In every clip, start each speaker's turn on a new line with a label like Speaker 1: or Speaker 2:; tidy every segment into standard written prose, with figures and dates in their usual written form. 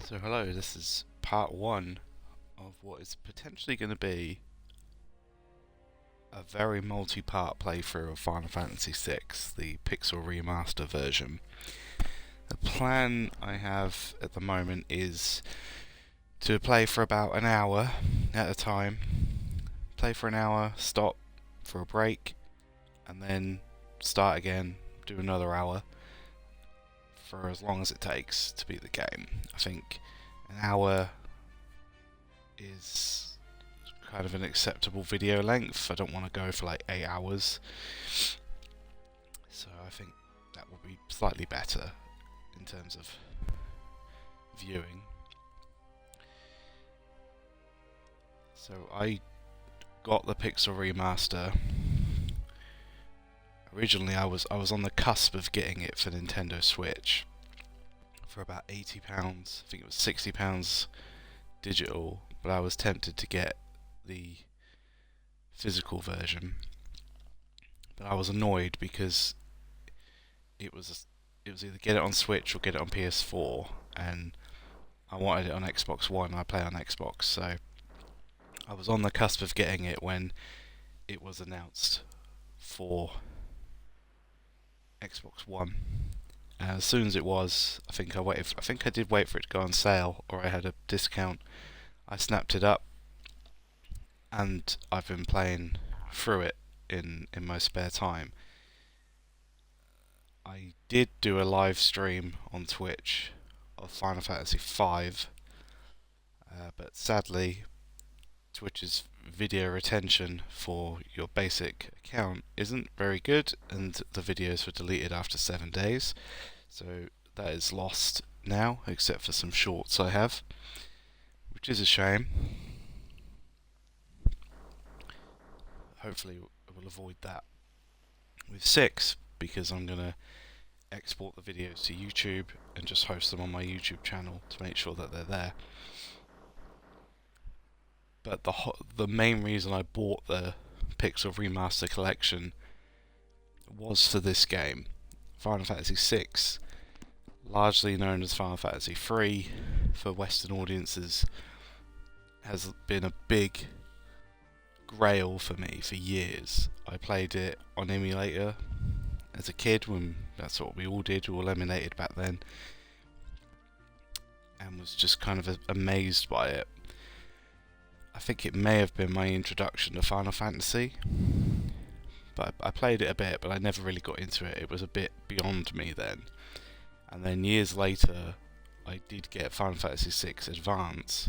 Speaker 1: So hello, this is part one of what is potentially going to be a very multi-part playthrough of Final Fantasy VI, the Pixel Remaster version. The plan I have at the moment is to play for about an hour at a time, play for an hour, stop for a break, and then start again, do another hour, for as long as it takes to beat the game. I think an hour is kind of an acceptable video length. I don't want to go for like 8 hours, so I think that will be slightly better in terms of viewing. So I got the Pixel Remaster. Originally I was on the cusp of getting it for Nintendo Switch for about £80. I think it was £60 digital, but I was tempted to get the physical version. But I was annoyed because it was either get it on Switch or get it on PS4, and I wanted it on Xbox One. I play on Xbox, so I was on the cusp of getting it when it was announced for Xbox One. And as soon as it was, I think I did wait for it to go on sale, or I had a discount. I snapped it up, and I've been playing through it in my spare time. I did do a live stream on Twitch of Final Fantasy V, but sadly Twitch's video retention for your basic account isn't very good, and the videos were deleted after 7 days, so that is lost now, except for some shorts I have, which is a shame. Hopefully we'll avoid that with 6, because I'm going to export the videos to YouTube and just host them on my YouTube channel to make sure that they're there. But the main reason I bought the Pixel Remaster collection was for this game. Final Fantasy VI, largely known as Final Fantasy III for Western audiences, has been a big grail for me for years. I played it on emulator as a kid, when that's what we all did, we all emulated back then, and was just kind of amazed by it. I think it may have been my introduction to Final Fantasy, but I played it a bit, but I never really got into it. It was a bit beyond me then. And then years later, I did get Final Fantasy VI Advance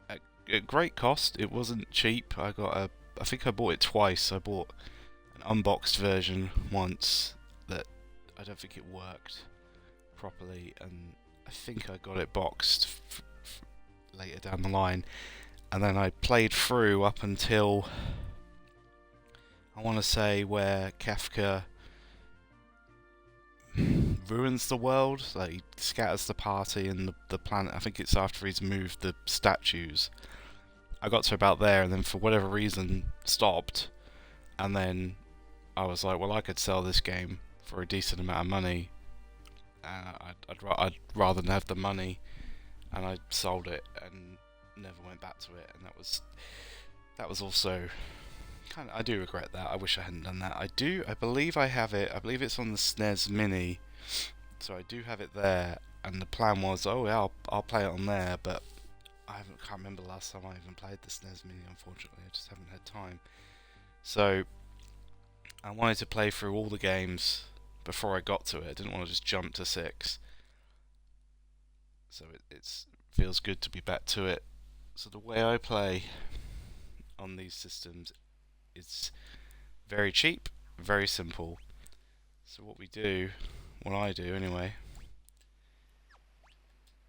Speaker 1: at great cost. It wasn't cheap. I think I bought it twice. I bought an unboxed version once that I don't think it worked properly, and I think I got it boxed later down the line, and then I played through up until, I want to say, where Kefka ruins the world, like he scatters the party and the planet. I think it's after he's moved the statues. I got to about there, and then for whatever reason stopped, and then I was like, well, I could sell this game for a decent amount of money. I'd rather than have the money, and I sold it and never went back to it. And that was also kind of, I do regret that. I wish I hadn't done that. I believe I have it. I believe it's on the SNES Mini, so I do have it there. And the plan was, oh yeah, I'll play it on there, but can't remember the last time I even played the SNES Mini. Unfortunately, I just haven't had time. So I wanted to play through all the games before I got to it. I didn't want to just jump to 6. So it feels good to be back to it. So the way I play on these systems is very cheap, very simple. So what I do anyway,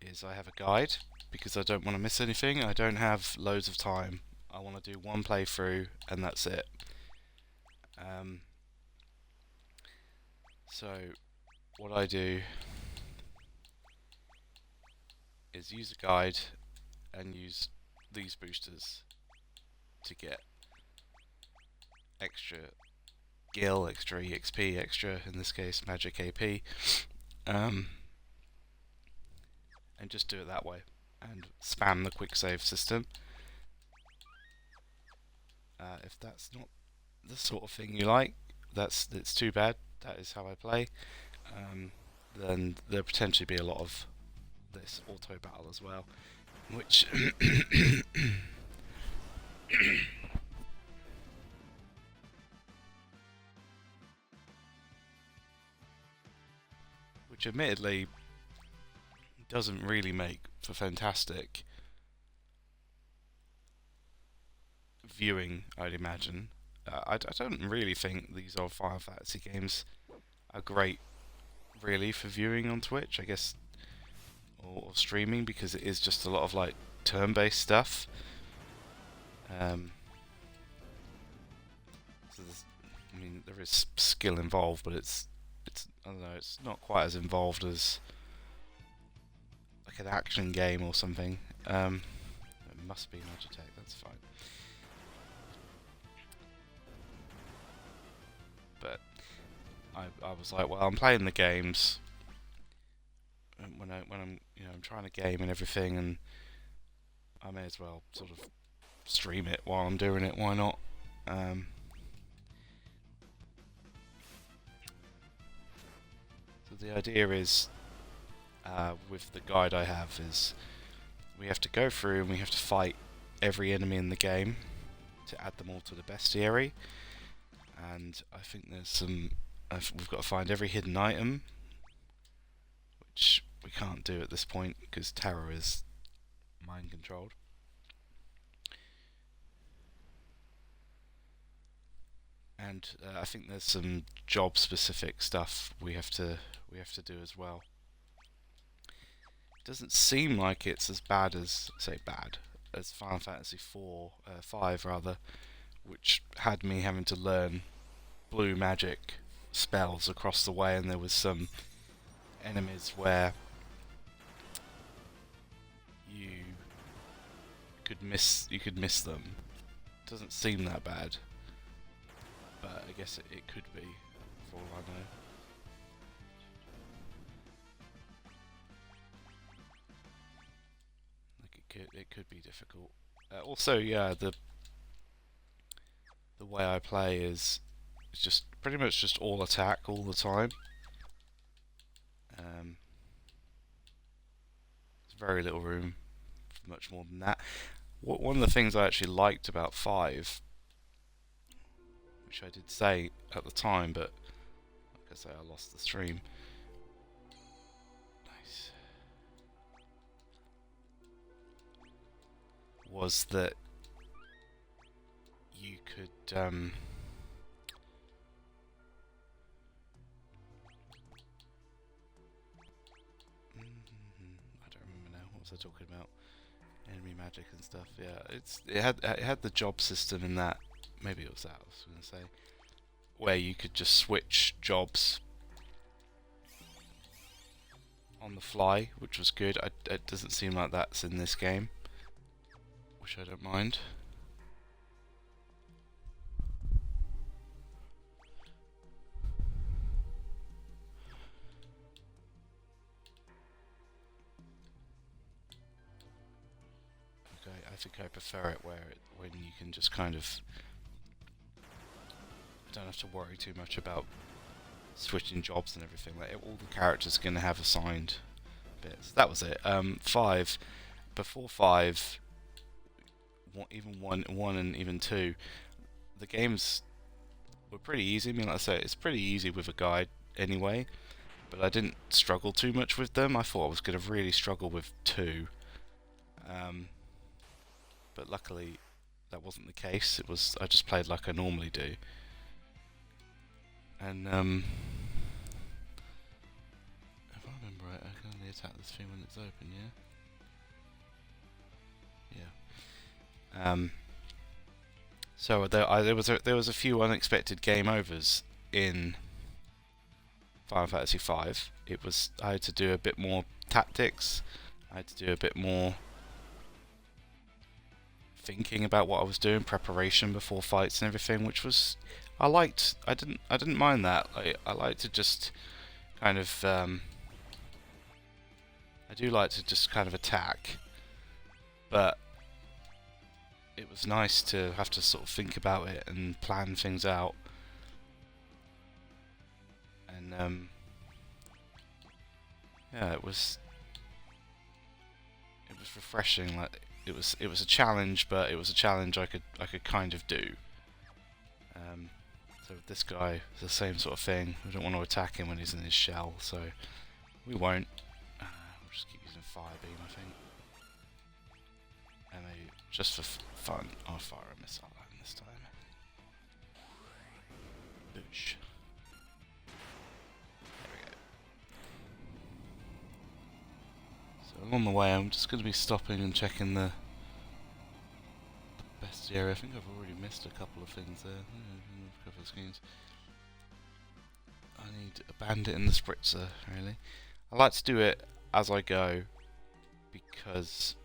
Speaker 1: is I have a guide, because I don't want to miss anything. I don't have loads of time. I want to do one playthrough and that's it. So what I do is use a guide and use these boosters to get extra gil, extra EXP, extra, in this case, magic AP. and just do it that way and spam the quick save system. If that's not the sort of thing you like, it's too bad. That is how I play. Then there'll potentially be a lot of this auto battle as well, which which admittedly doesn't really make for fantastic viewing, I'd imagine. I don't really think these old Final Fantasy games are great, really, for viewing on Twitch, I guess, or streaming, because it is just a lot of like turn-based stuff. So I mean, there is skill involved, but it's I don't know, it's not quite as involved as like an action game or something. It must be Logitech, that's fine. But I was like, well, I'm playing the games when I'm I'm trying to game and everything, and I may as well sort of stream it while I'm doing it. Why not? So the idea is, with the guide I have, is we have to go through and we have to fight every enemy in the game to add them all to the bestiary. And I think there's some. We've got to find every hidden item, which we can't do at this point because Terra is mind controlled. And I think there's some job specific stuff we have to do as well. It doesn't seem like it's as bad as as Final Fantasy 5 rather, which had me having to learn blue magic spells across the way, and there was some enemies where you could miss them. It doesn't seem that bad, but I guess it could be, for all I know. Like it could be difficult. Also, yeah, the way I play is just pretty much just all attack all the time. There's very little room for much more than that. One of the things I actually liked about 5, which I did say at the time, but like I say, I lost the stream. Nice. Was that you could I don't remember now. What was I talking about? Enemy magic and stuff. Yeah, it had the job system in that. Maybe it was that I was going to say, where you could just switch jobs on the fly, which was good. It doesn't seem like that's in this game, which I don't mind. I think I prefer it when you can just kind of don't have to worry too much about switching jobs and everything. Like all the characters are going to have assigned bits. That was it. 5, before 5, even 1 and even 2, the games were pretty easy. I mean, like I say, it's pretty easy with a guide anyway, but I didn't struggle too much with them. I thought I was going to really struggle with 2. But luckily that wasn't the case. I just played like I normally do. And if I remember right, I can only attack this thing when it's open, yeah? Yeah. So there was a few unexpected game overs in Final Fantasy 5. I had to do a bit more tactics. I had to do a bit more thinking about what I was doing, preparation before fights and everything, which was I liked. I didn't mind that. I liked to just kind of I do like to just kind of attack, but it was nice to have to sort of think about it and plan things out. And yeah, it was refreshing. Like it was a challenge, but it was a challenge I could kind of do. So with this guy, it's the same sort of thing. We don't want to attack him when he's in his shell, so we won't. We'll just keep using fire beam, I think. And maybe just for fun, I'll fire a missile at him this time. Boosh. There we go. So along the way, I'm just going to be stopping and checking the bestiary. I think I've already missed a couple of things there. A couple of screens. I need a bandit and the spritzer, really. I like to do it as I go because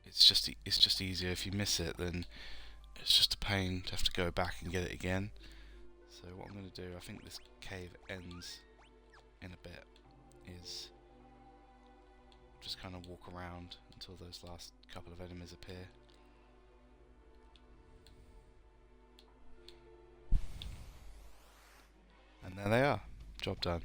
Speaker 1: it's just easier. If you miss it, then it's just a pain to have to go back and get it again. So what I'm going to do, I think this cave ends in a bit, is just kind of walk around until those last couple of enemies appear. And there they are. Job done.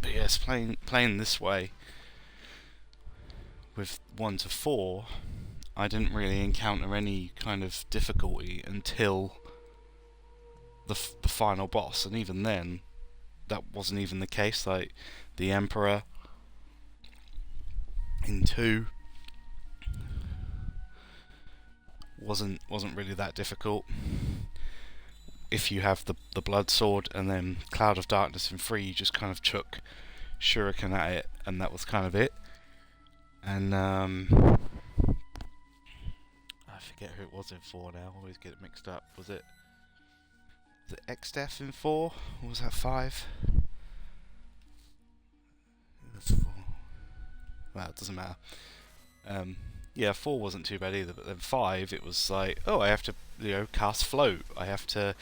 Speaker 1: But yes, playing this way with 1 to 4, I didn't really encounter any kind of difficulty until the final boss, and even then, that wasn't even the case. Like the Emperor in 2 wasn't really that difficult. If you have the blood sword, and then Cloud of Darkness in 3, you just kind of chuck shuriken at it, and that was kind of it. And I forget who it was in 4 now. I always get it mixed up. Was it X-Death in 4? Or was that 5? That's 4. Well, it doesn't matter. Yeah, 4 wasn't too bad either, but then 5, it was like, oh, I have to, cast float. I have to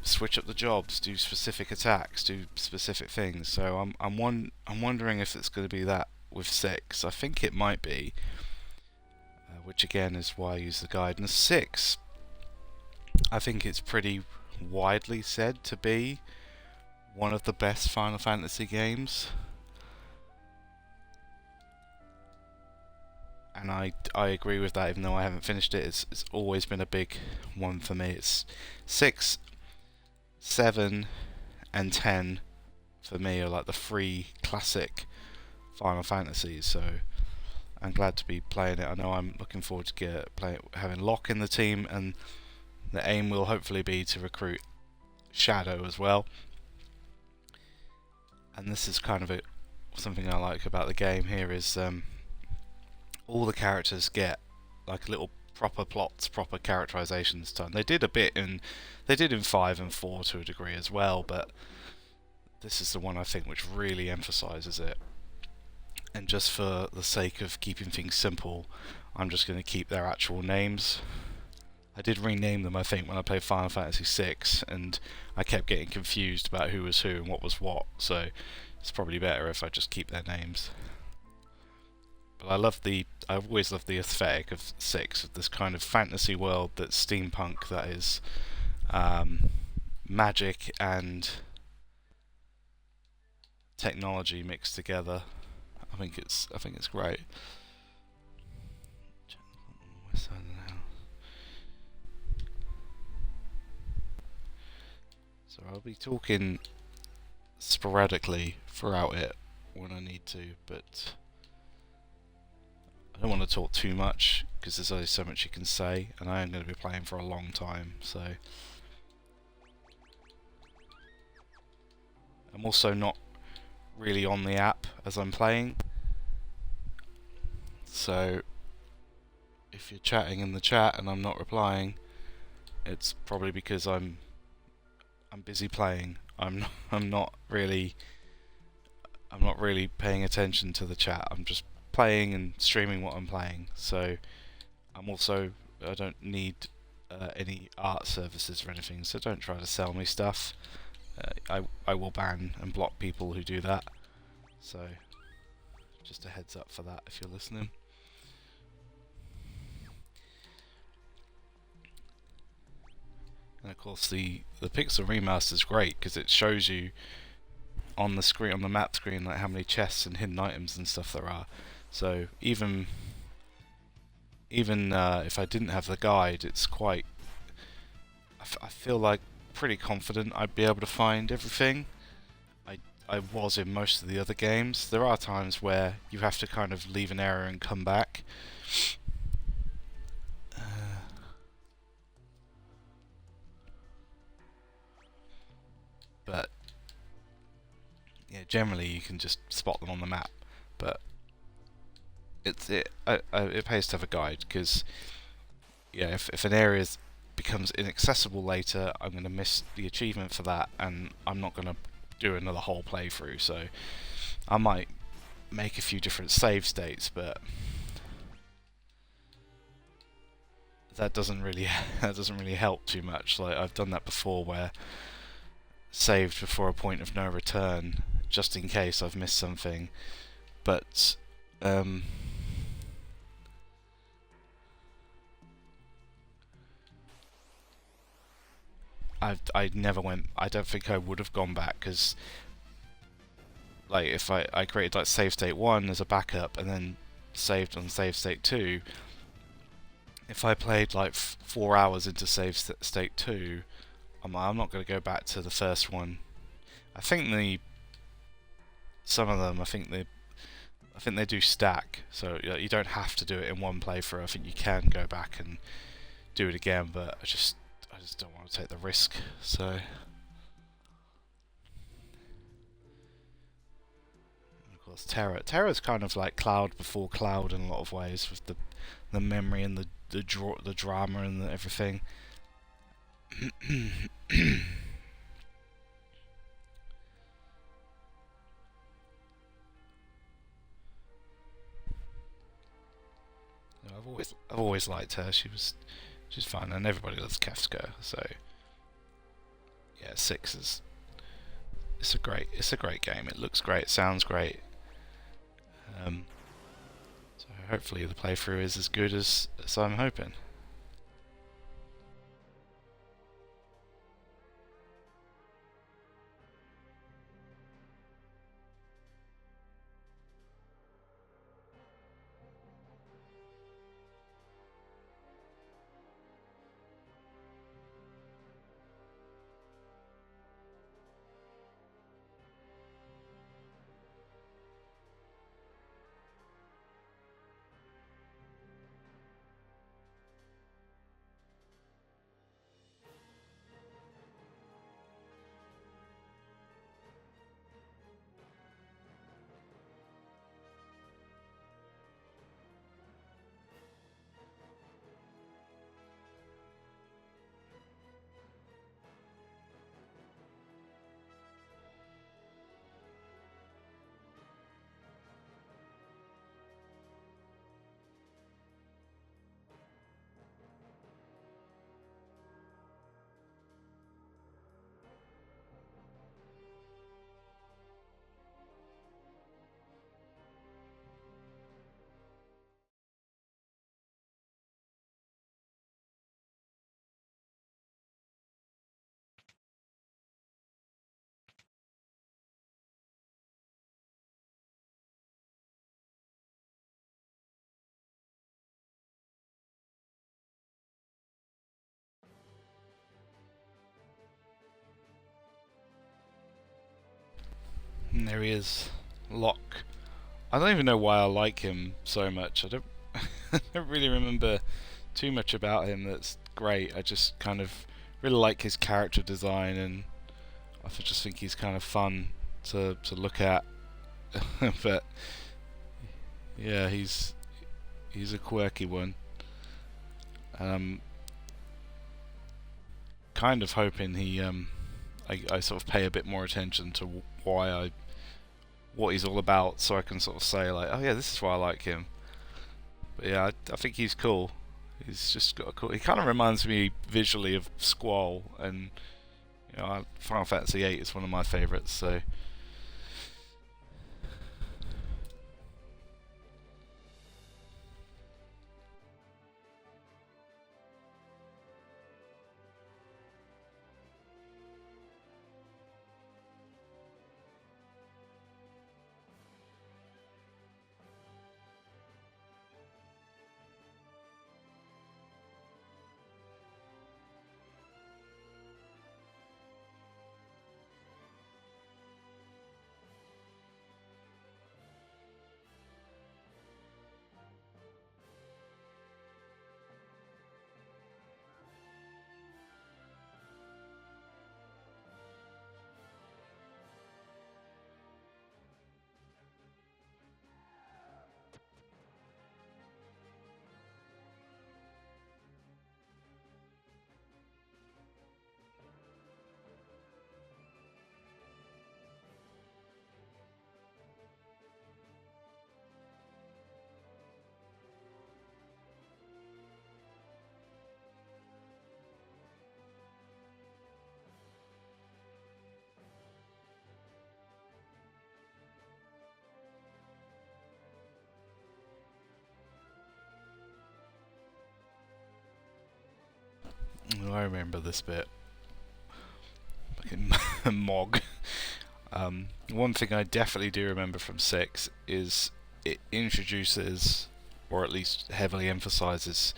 Speaker 1: switch up the jobs, do specific attacks, do specific things. So I'm wondering if it's going to be that with 6. I think it might be, which again is why I use the guide. And 6, I think it's pretty widely said to be one of the best Final Fantasy games. And I agree with that, even though I haven't finished it. It's always been a big one for me. It's 6, 7, and 10 for me are like the 3 classic Final Fantasies. So I'm glad to be playing it. I know I'm looking forward to having Locke in the team, and the aim will hopefully be to recruit Shadow as well. And this is kind of something I like about the game here is all the characters get like little proper plots, proper characterizations done. They did a bit in 5 and 4 to a degree as well, but this is the one I think which really emphasizes it. And just for the sake of keeping things simple, I'm just going to keep their actual names. I did rename them, I think, when I played Final Fantasy VI, and I kept getting confused about who was who and what was what, so it's probably better if I just keep their names. But I've always loved the aesthetic of 6, of this kind of fantasy world that's steampunk, that is magic and technology mixed together. I think it's great. West side of the house. So I'll be talking sporadically throughout it when I need to, but I don't want to talk too much because there's only so much you can say, and I am going to be playing for a long time, so I'm also not really on the app as I'm playing, so if you're chatting in the chat and I'm not replying, it's probably because I'm busy playing. I'm not really paying attention to the chat. I'm just playing and streaming what I'm playing. So I don't need any art services or anything. So don't try to sell me stuff. I will ban and block people who do that. So just a heads up for that if you're listening. And of course the Pixel Remaster is great because it shows you on the screen, on the map screen, like how many chests and hidden items and stuff there are. So even if I didn't have the guide, it's quite. I feel like pretty confident I'd be able to find everything. I was in most of the other games. There are times where you have to kind of leave an area and come back. But yeah, generally you can just spot them on the map. But it pays to have a guide because yeah, if an area becomes inaccessible later, I'm going to miss the achievement for that, and I'm not going to do another whole playthrough. So I might make a few different save states, but that doesn't really help too much. Like I've done that before, where saved before a point of no return, just in case I've missed something. But I never went. I don't think I would have gone back because, like, if I created like save state 1 as a backup and then saved on save state 2. If I played like 4 hours into save state 2, I'm not going to go back to the first one. I think some of them, I think they do stack, so you don't have to do it in one playthrough. I think you can go back and do it again, but I just don't want to take the risk. So of course Terra's kind of like Cloud before Cloud in a lot of ways, with the memory and the drama and everything. I've always liked her. She's fun, and everybody loves Kefka. So yeah, 6 is it's a great game. It looks great, sounds great. So hopefully the playthrough is as good as I'm hoping. And there he is, Locke. I don't even know why I like him so much. I don't I don't really remember too much about him that's great. I just kind of really like his character design, and I just think he's kind of fun to look at. But yeah, he's a quirky one. Kind of hoping I sort of pay a bit more attention to what he's all about, so I can sort of say like, oh yeah, this is why I like him. But yeah, I think he's cool. He's just got a cool. He kind of reminds me visually of Squall, and you know, Final Fantasy VIII is one of my favourites. So I remember this bit. Fucking Mog. One thing I definitely do remember from 6 is it introduces, or at least heavily emphasises,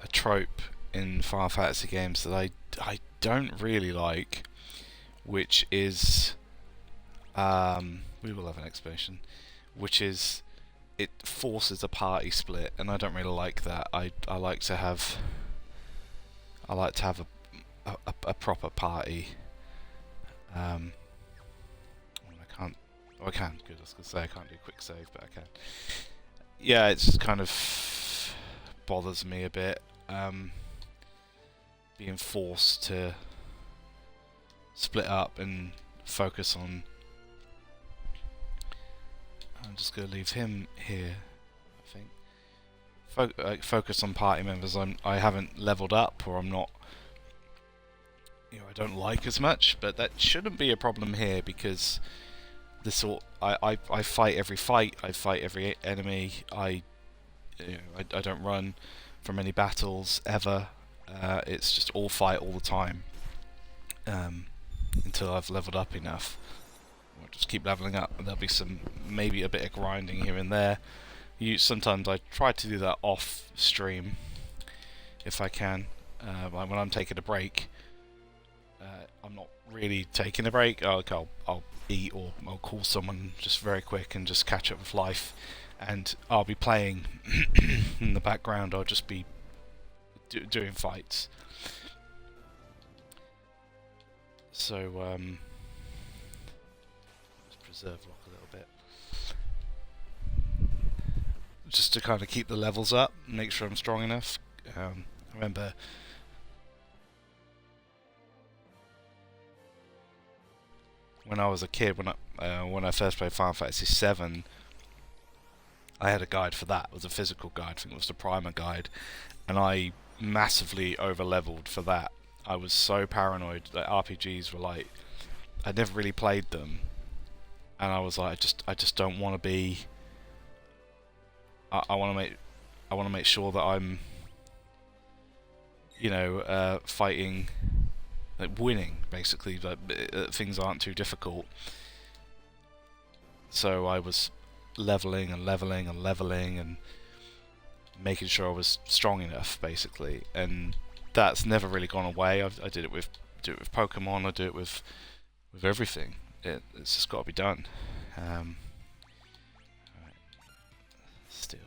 Speaker 1: a trope in Final Fantasy games that I don't really like, which is we will have an explanation, which is it forces a party split, and I don't really like that. I like to have a proper party. I can't. Oh, I can. Good. I was gonna say I can't do quick save, but I can. Yeah, it's kind of bothers me a bit. Being forced to split up and focus on. I'm just gonna leave him here. I think. Focus on party members I haven't leveled up, or I'm not. You know, I don't like as much, but that shouldn't be a problem here because I fight every fight, I fight every enemy. I don't run from any battles ever. It's just all fight all the time until I've leveled up enough. I'll just keep leveling up, and there'll be maybe a bit of grinding here and there. Sometimes I try to do that off stream if I can. Like when I'm taking a break, I'm not really taking a break. I'll eat, or I'll call someone just very quick and just catch up with life, and I'll be playing in the background. I'll just be doing fights. So let's preserve lock a little bit, just to kind of keep the levels up, make sure I'm strong enough. I remember when I was a kid, when I first played Final Fantasy VII, I had a guide for that. It was a physical guide. I think it was the Primer guide, and I massively over-leveled for that. I was so paranoid that RPGs were like, I'd never really played them, and I was like, I just don't want to be. I want to make sure that I'm, fighting, like winning, basically. That things aren't too difficult. So I was leveling and leveling and leveling and making sure I was strong enough, basically. And that's never really gone away. I do it with Pokemon. I do it with everything. It's just got to be done. Alright. Still.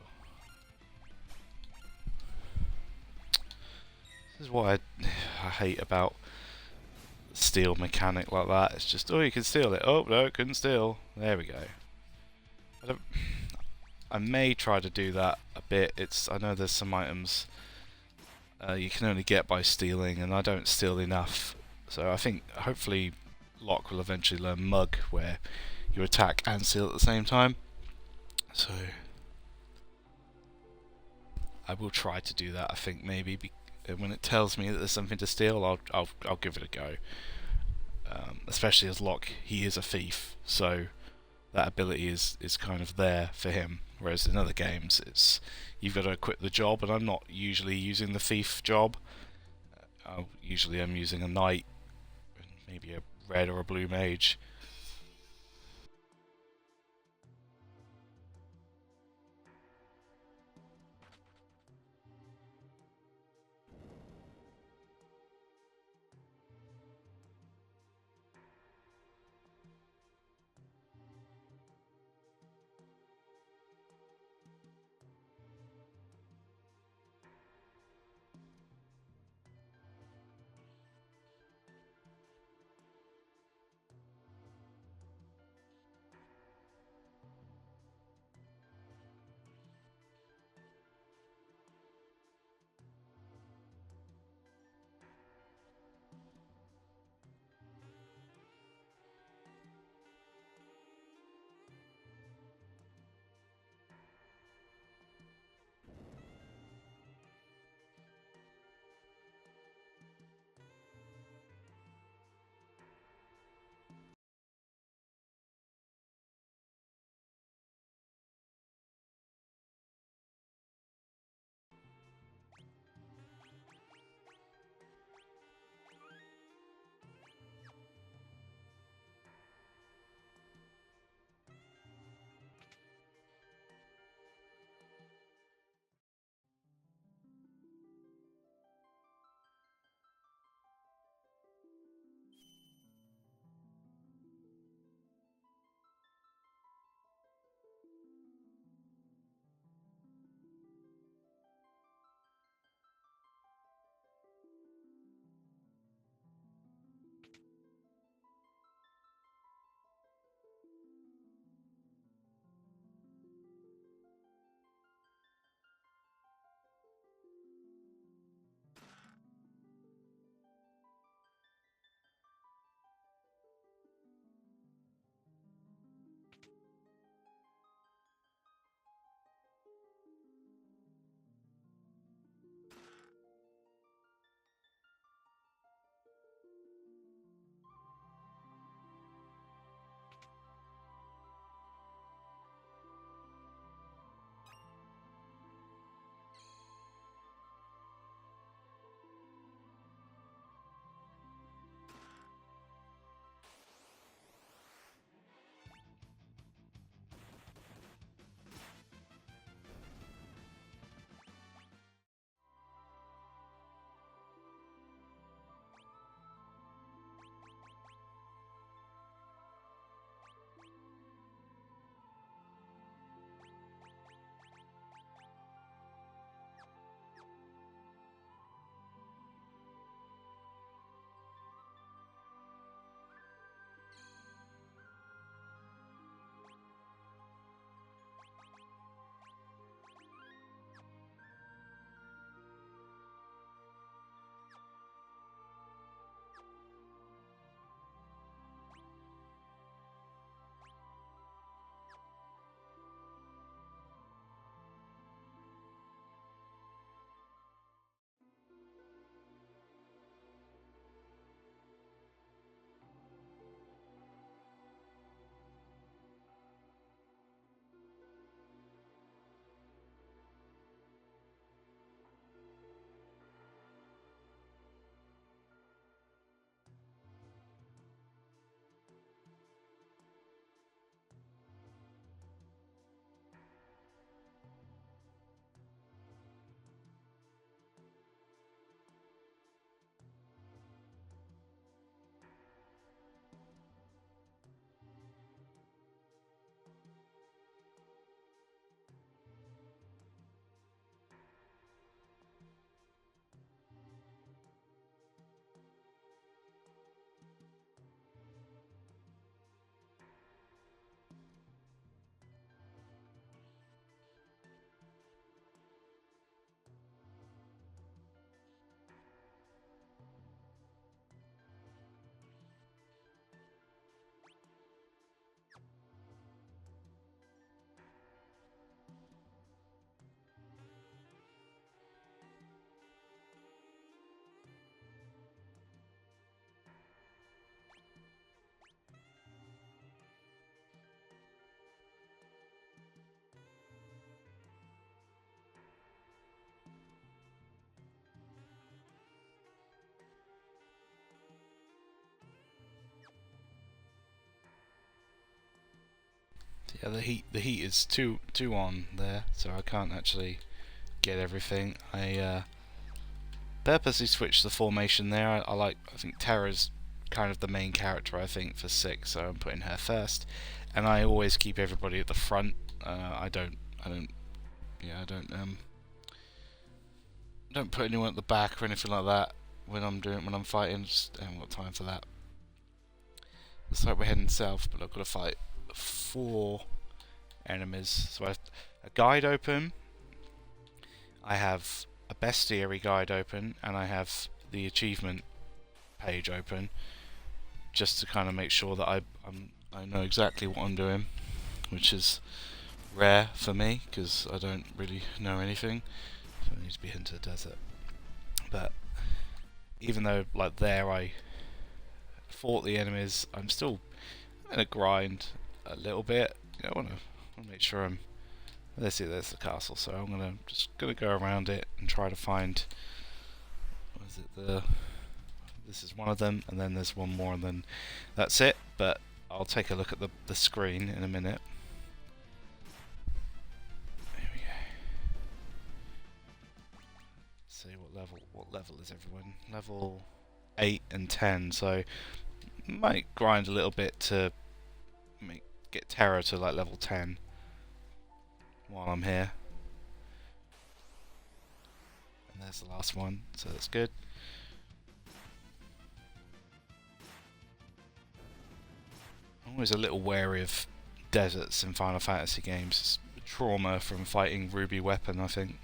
Speaker 1: This is what I hate about steal mechanic like that. It's just, oh, you can steal it. Oh no, couldn't steal. There we go. I may try to do that a bit. I know there's some items you can only get by stealing, and I don't steal enough. So I think hopefully Locke will eventually learn Mug, where you attack and steal at the same time. So I will try to do that. I think maybe when it tells me that there's something to steal, I'll give it a go. Especially as Locke, he is a thief, so that ability is kind of there for him. Whereas in other games, it's you've got to quit the job, and I'm not usually using the thief job. Usually I'm using a knight, and maybe a red or a blue mage. Yeah, the heat is too on there, so I can't actually get everything. I purposely switched the formation there. I think Terra's kind of the main character, I think, for 6, so I'm putting her first. And I always keep everybody at the front. I don't put anyone at the back or anything like that when I'm fighting. Just haven't got time for that. Looks like we're heading south, but I've got to fight 4 enemies. So I have a guide open, I have a bestiary guide open, and I have the achievement page open, just to kind of make sure that I know exactly what I'm doing, which is rare for me because I don't really know anything. So I need to be into the desert. But even though like there I fought the enemies, I'm still gonna grind a little bit. I wanna make sure I'm. Let's see, there's the castle. So I'm just gonna go around it and try to find. What is it? This is one of them, and then there's one more, and then that's it. But I'll take a look at the screen in a minute. Here we go. See what level is everyone? Level 8 and 10. So might grind a little bit to get Terra to like level 10 while I'm here. And there's the last one, so that's good. I'm always a little wary of deserts in Final Fantasy games. It's trauma from fighting Ruby Weapon, I think.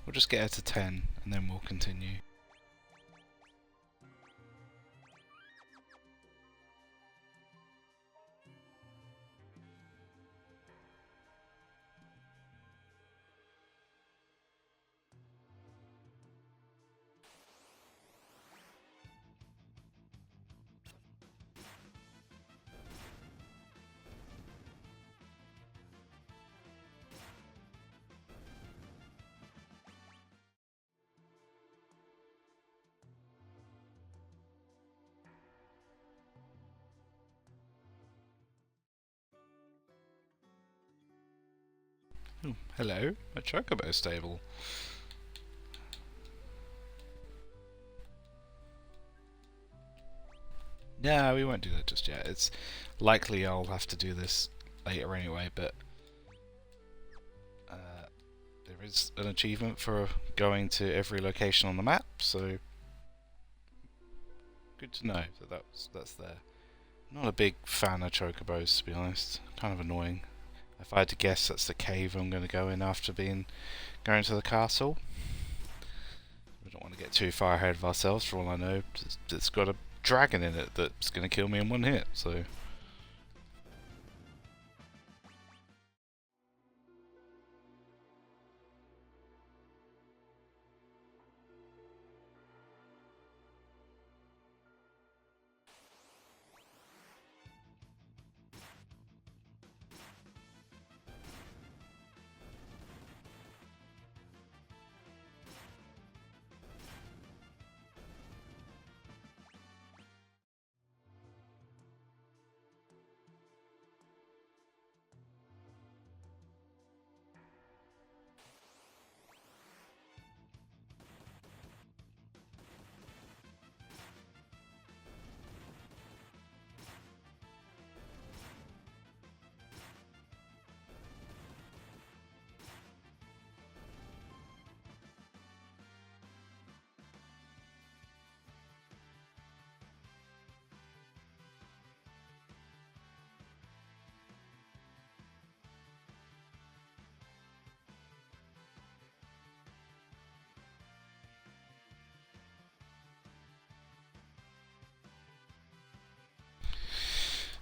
Speaker 1: We'll just get her to 10 and then we'll continue. Oh, hello, a chocobo stable. Yeah, we won't do that just yet. It's likely I'll have to do this later anyway, but there is an achievement for going to every location on the map, so good to know that that's there. Not a big fan of chocobos, to be honest. Kind of annoying. If I had to guess, that's the cave I'm going to go in after going to the castle. We don't want to get too far ahead of ourselves. For all I know, it's got a dragon in it that's going to kill me in one hit. So.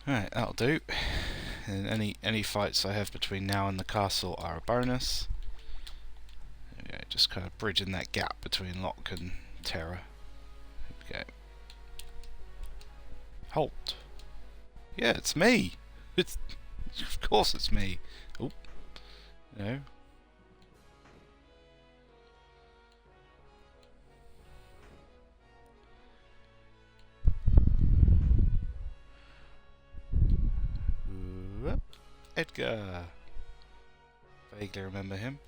Speaker 1: Alright, that'll do. And any fights I have between now and the castle are a bonus. Yeah, just kind of bridging that gap between Locke and Terra. Okay. Halt. Yeah, it's me. It's of course it's me. Oh, no. Whoop. Edgar. Vaguely remember him.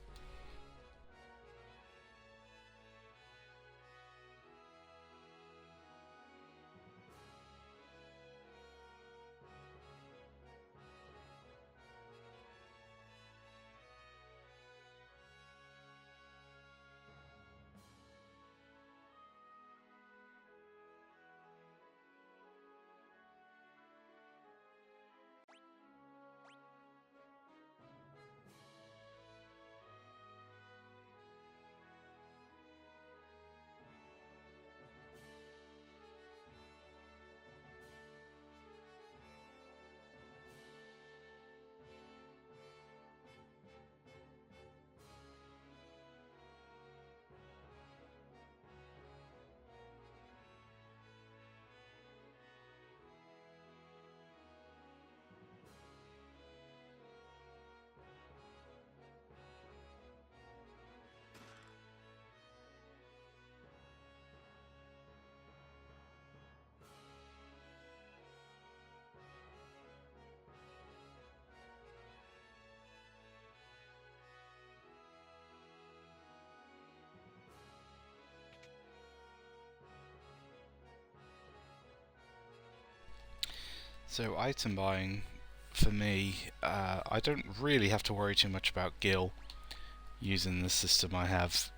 Speaker 1: So item buying, for me, I don't really have to worry too much about gil using the system I have,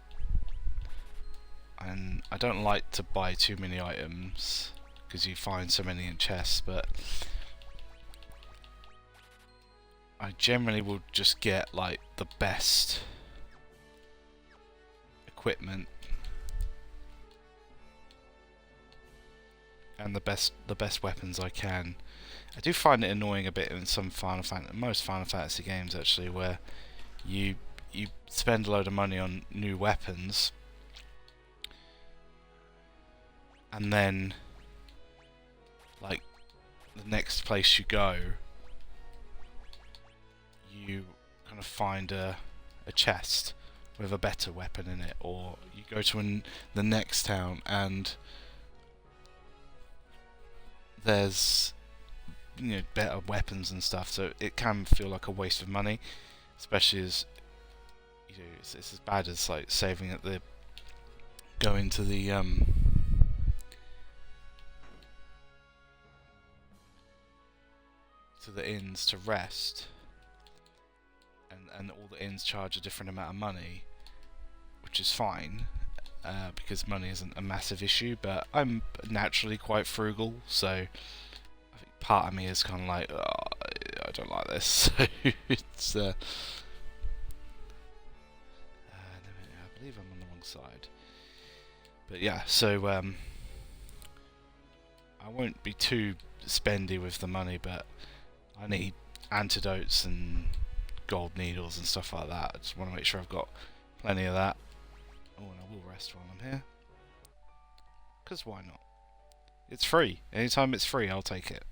Speaker 1: and I don't like to buy too many items because you find so many in chests, but I generally will just get like the best equipment and the best weapons I can. I do find it annoying a bit in some most Final Fantasy games actually, where you spend a load of money on new weapons, and then like the next place you go, you kind of find a chest with a better weapon in it, or you go to the next town and there's better weapons and stuff, so it can feel like a waste of money, especially as it's as bad as like saving at the going to the inns to rest, and all the inns charge a different amount of money, which is fine because money isn't a massive issue, but I'm naturally quite frugal, so part of me is kind of like, oh, I don't like this. So it's I believe I'm on the wrong side, but yeah. So I won't be too spendy with the money, but I need antidotes and gold needles and stuff like that. I just want to make sure I've got plenty of that. Oh, and I will rest while I'm here, because why not? It's free. Anytime it's free, I'll take it.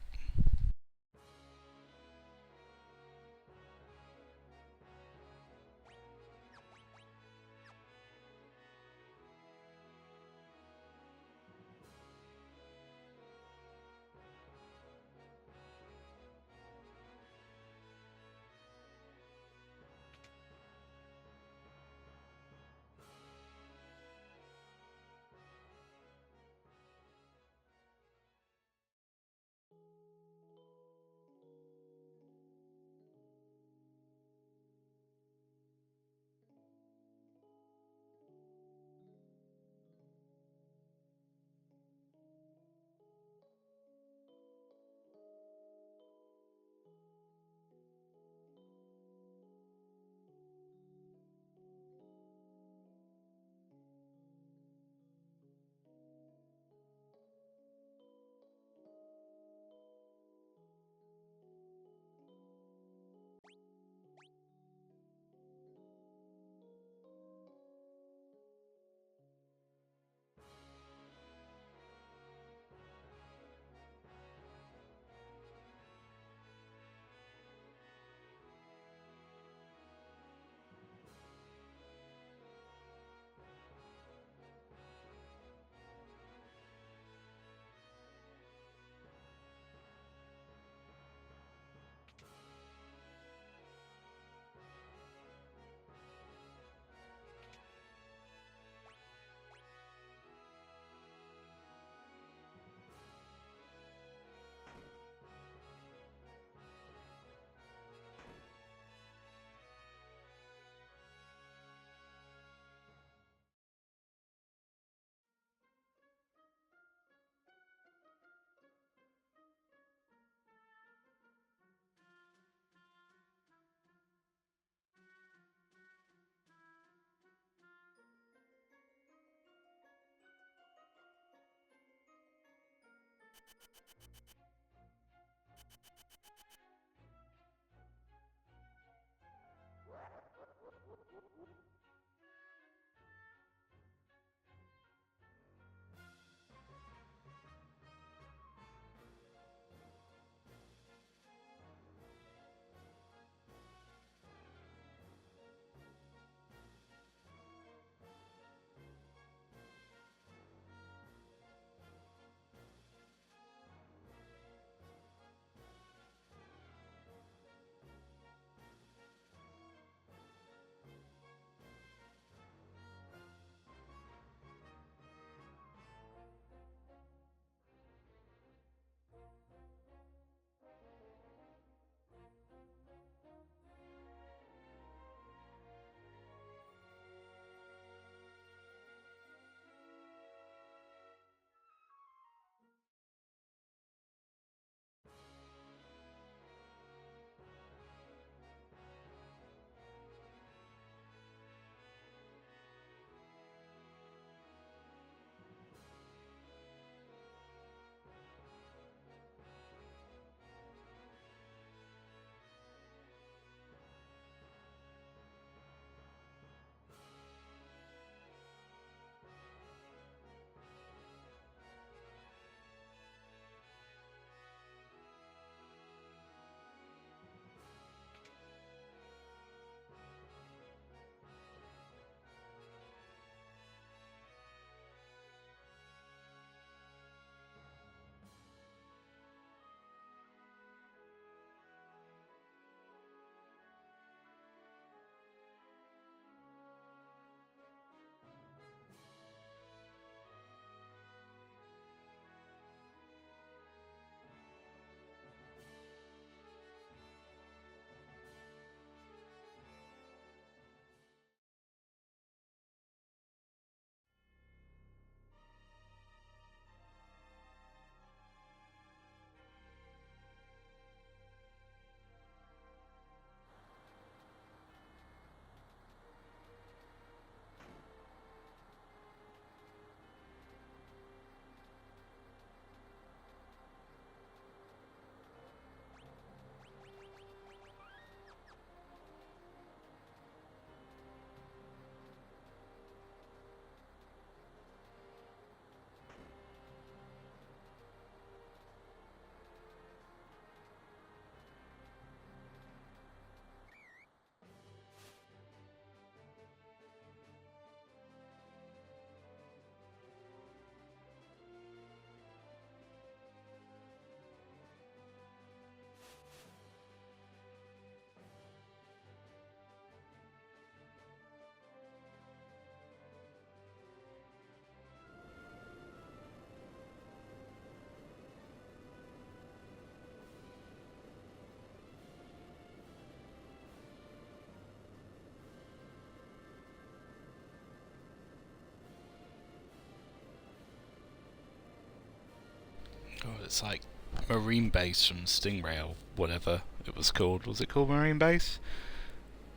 Speaker 1: It's like Marine Base from Stingray or whatever it was called. Was it called Marine Base?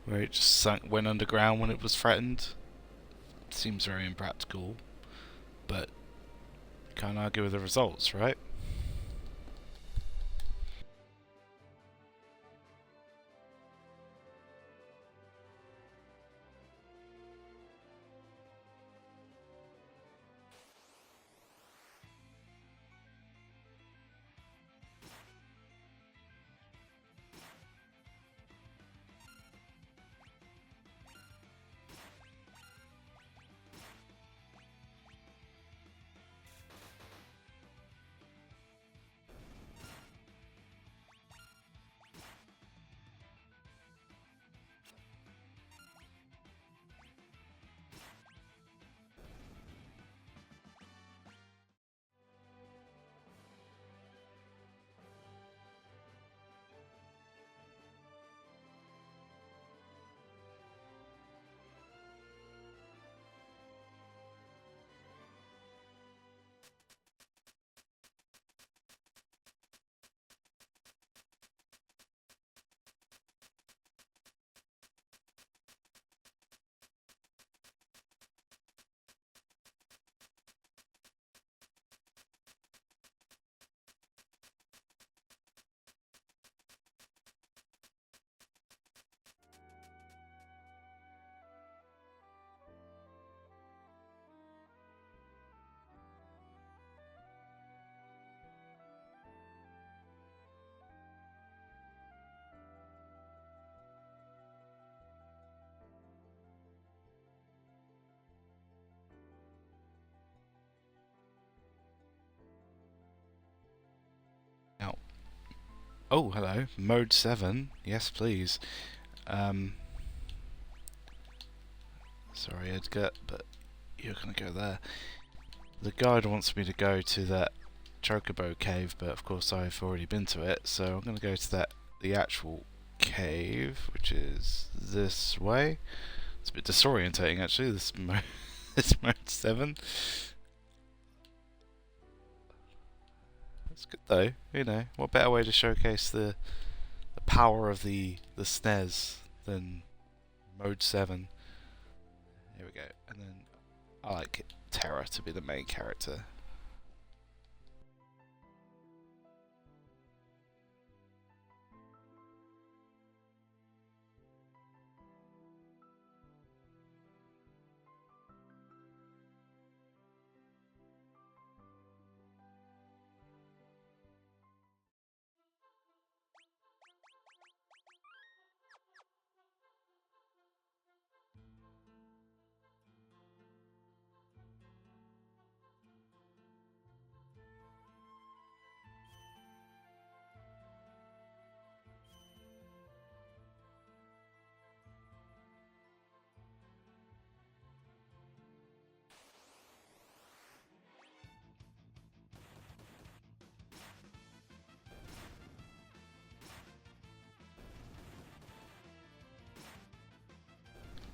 Speaker 1: Where it just went underground when it was threatened. Seems very impractical, but can't argue with the results, right? Now, oh, hello, Mode 7. Yes, please. Sorry, Edgar, but you're gonna go there. The guide wants me to go to that Chocobo cave, but of course I've already been to it, so I'm gonna go to the actual cave, which is this way. It's a bit disorientating actually, this Mode 7. It's good though, you know, what better way to showcase the power of the SNES than Mode 7. Here we go, and then I like Terra to be the main character.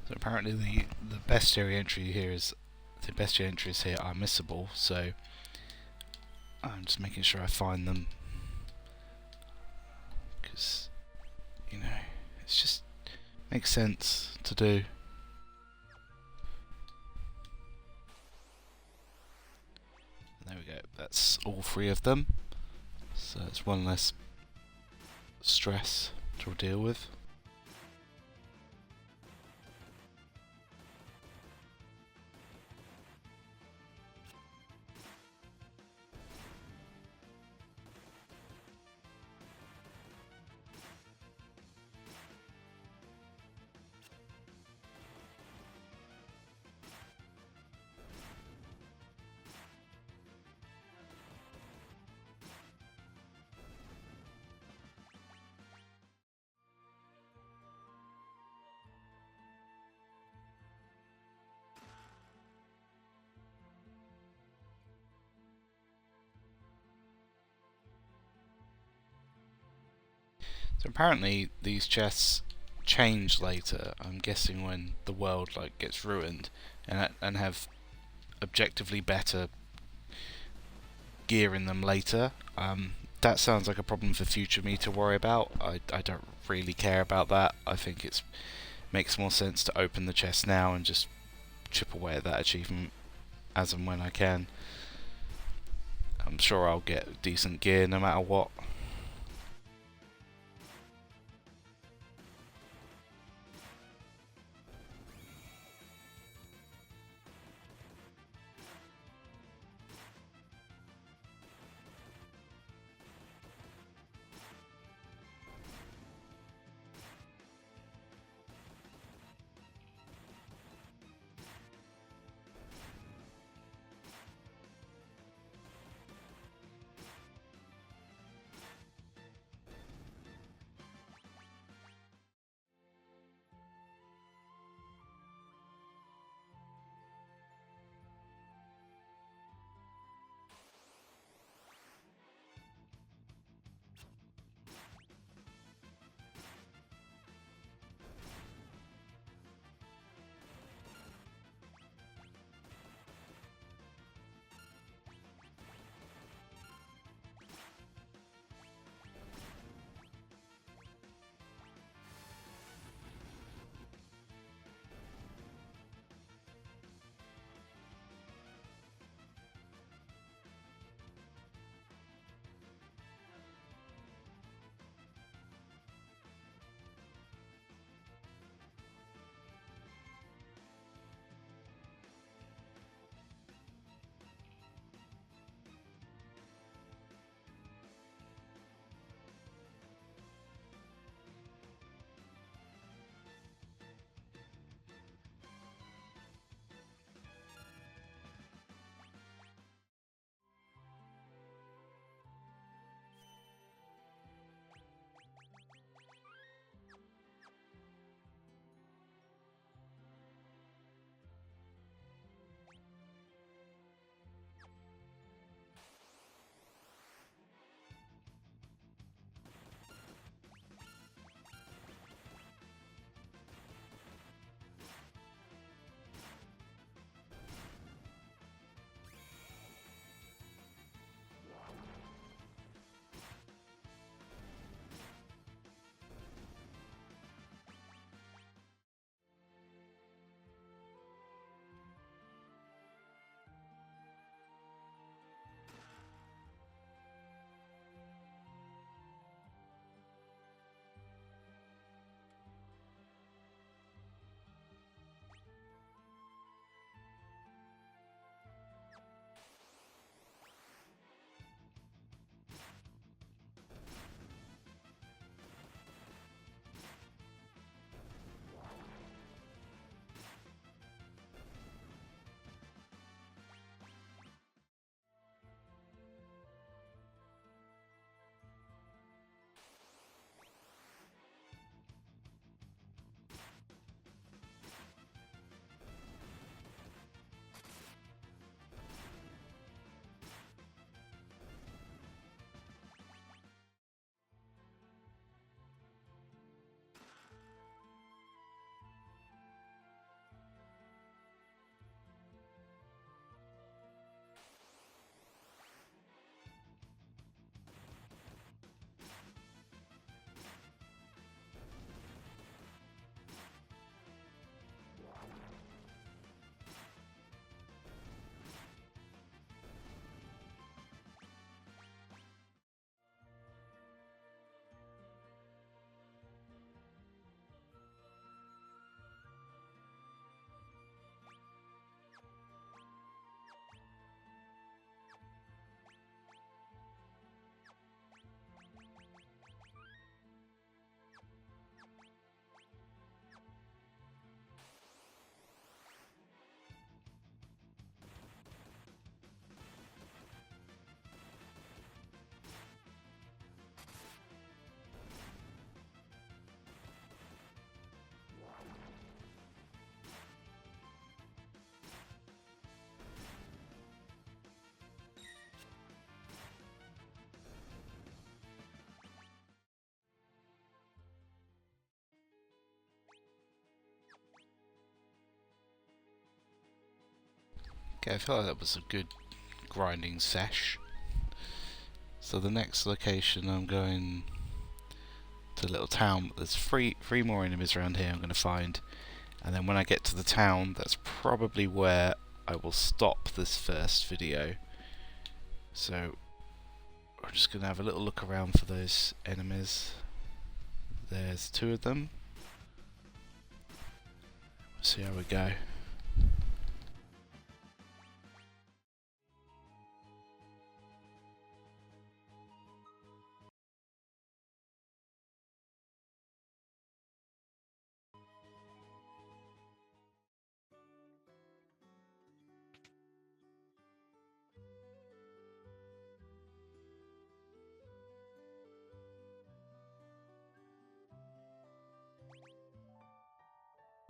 Speaker 1: So apparently the bestiary entry here is the bestiary entries here are missable, so I'm just making sure I find them because you know it's just makes sense to do. And there we go. That's all three of them. So it's one less stress to deal with. So apparently these chests change later. I'm guessing when the world like gets ruined and have objectively better gear in them later. That sounds like a problem for future me to worry about. I don't really care about that. I think it makes more sense to open the chest now and just chip away at that achievement as and when I can. I'm sure I'll get decent gear no matter what. Okay, I feel like that was a good grinding sesh. So the next location I'm going to a little town. There's three more enemies around here I'm going to find, and then when I get to the town, that's probably where I will stop this first video. So I'm just going to have a little look around for those enemies. There's 2 of them. See how we go.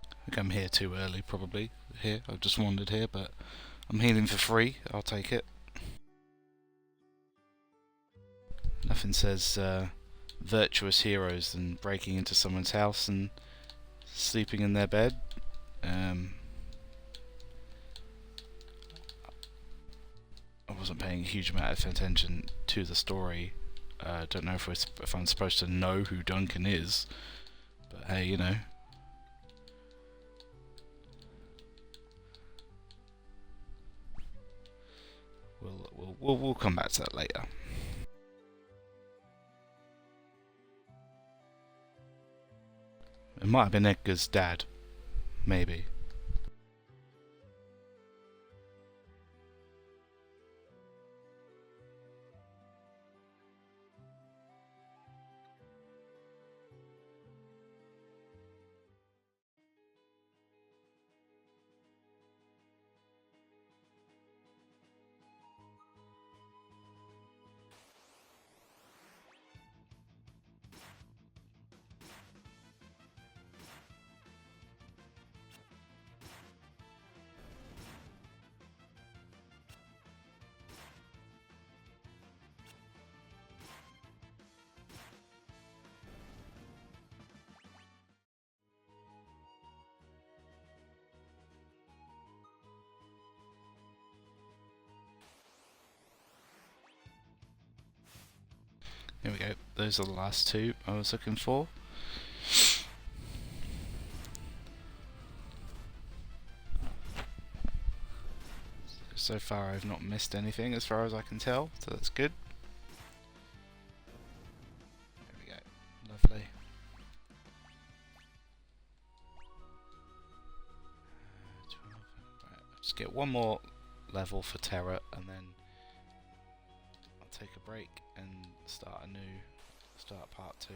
Speaker 1: I think I'm here too early, probably. Here, I've just wandered here, but I'm healing for free. I'll take it. Nothing says virtuous heroes than breaking into someone's house and sleeping in their bed. I wasn't paying a huge amount of attention to the story. Don't know if I'm supposed to know who Duncan is, but hey, you know. We'll come back to that later. It might have been Edgar's dad, maybe. Here we go. Those are the last 2 I was looking for. So far I've not missed anything as far as I can tell, so that's good. There we go. Lovely. Right, I'll just get 1 more level for Terra and then I'll take a break and start part 2.